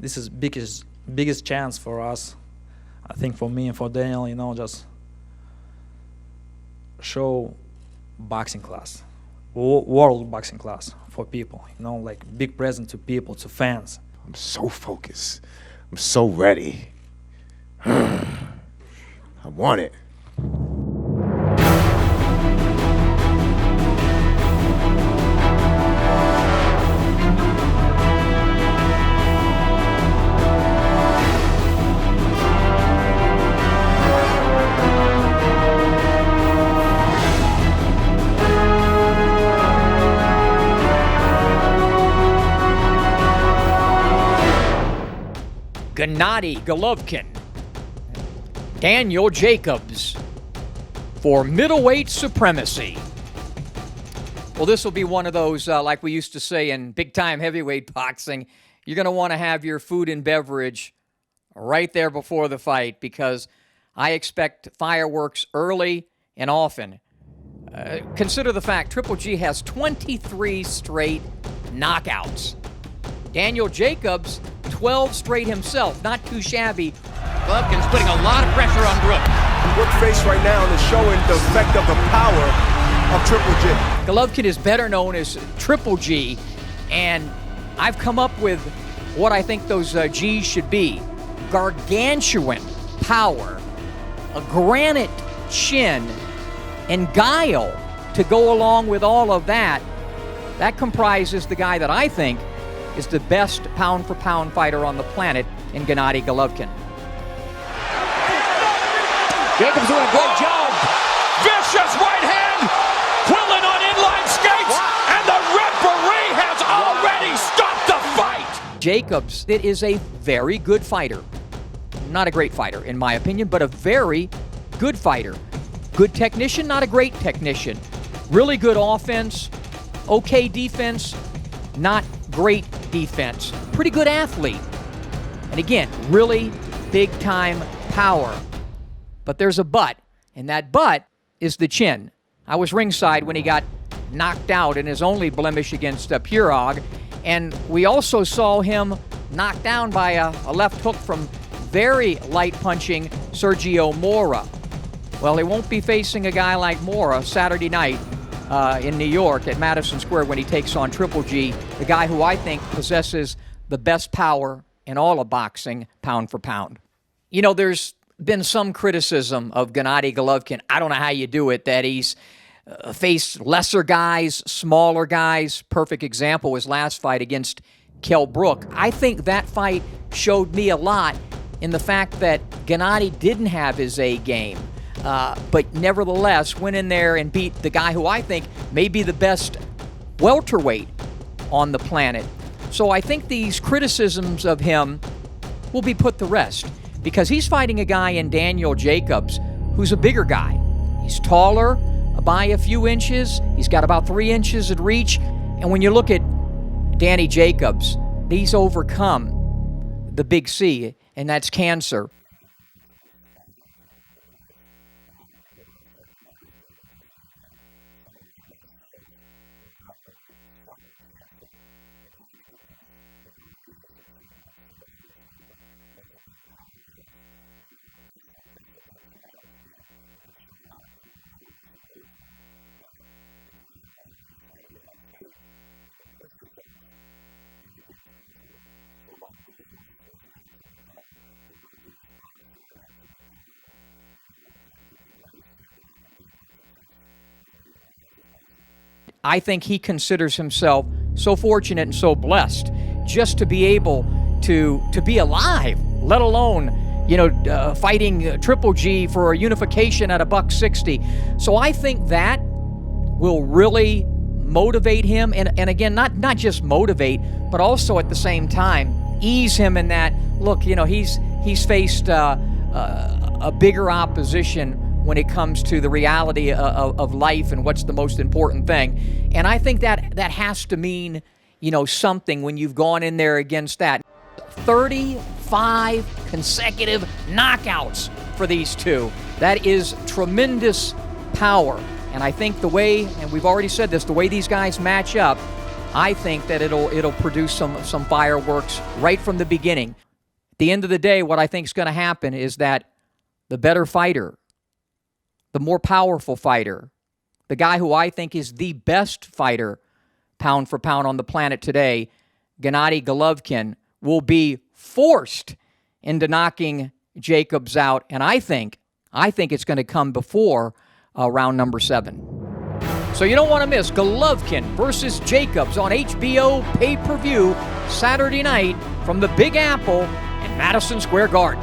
this is biggest chance for us. I think for me and for Daniel, you know, just show boxing class, world boxing class for people, you know, like big present to people, to fans. I'm so focused. I'm so ready. I want it. Gennady Golovkin, Daniel Jacobs for middleweight supremacy. Well, this will be one of those, like we used to say in big-time heavyweight boxing, you're going to want to have your food and beverage right there before the fight, because I expect fireworks early and often. Consider the fact Triple G has 23 straight knockouts. Daniel Jacobs, 12 straight himself, not too shabby. Golovkin's putting a lot of pressure on Brooks. Brooks' face right now is showing the effect of the power of Triple G. Golovkin is better known as Triple G, and I've come up with what I think those G's should be. Gargantuan power, a granite chin, and guile to go along with all of that. That comprises the guy that I think is the best pound-for-pound fighter on the planet in Gennady Golovkin. Jacobs doing a great job. Vicious right hand. Quillen on inline skates. And the referee has already stopped the fight. Jacobs, it is a very good fighter. Not a great fighter, in my opinion, but a very good fighter. Good technician, not a great technician. Really good offense. Okay defense, not great defense. Pretty good athlete. And again, really big-time power. But there's a but, and that but is the chin. I was ringside when he got knocked out in his only blemish against Purog, and we also saw him knocked down by a left hook from very light-punching Sergio Mora. Well, he won't be facing a guy like Mora Saturday night in New York at Madison Square when he takes on Triple G, the guy who I think possesses the best power in all of boxing, pound for pound. You know, there's been some criticism of Gennady Golovkin. I don't know how you do it, that he's faced lesser guys, smaller guys. Perfect example was last fight against Kell Brook. I think that fight showed me a lot in the fact that Gennady didn't have his A game. But nevertheless went in there and beat the guy who I think may be the best welterweight on the planet. So I think these criticisms of him will be put to rest, because he's fighting a guy in Daniel Jacobs who's a bigger guy. He's taller by a few inches. He's got about 3 inches at reach. And when you look at Danny Jacobs, he's overcome the big C, and that's cancer. I think he considers himself so fortunate and so blessed just to be able to be alive, let alone, you know, fighting Triple G for a unification at $160. So I think that will really motivate him, and again, not just motivate, but also at the same time ease him in that, look, you know, he's faced a bigger opposition when it comes to the reality of life and what's the most important thing. And I think that has to mean, you know, something when you've gone in there against that. 35 consecutive knockouts for these two. That is tremendous power. And I think the way, and we've already said this, the way these guys match up, I think that it'll produce some fireworks right from the beginning. At the end of the day, what I think is going to happen is that the better fighter, the more powerful fighter, the guy who I think is the best fighter pound for pound on the planet today, Gennady Golovkin, will be forced into knocking Jacobs out, and I think it's going to come before round number 7. So you don't want to miss Golovkin versus Jacobs on HBO pay-per-view Saturday night from the Big Apple in Madison Square Garden.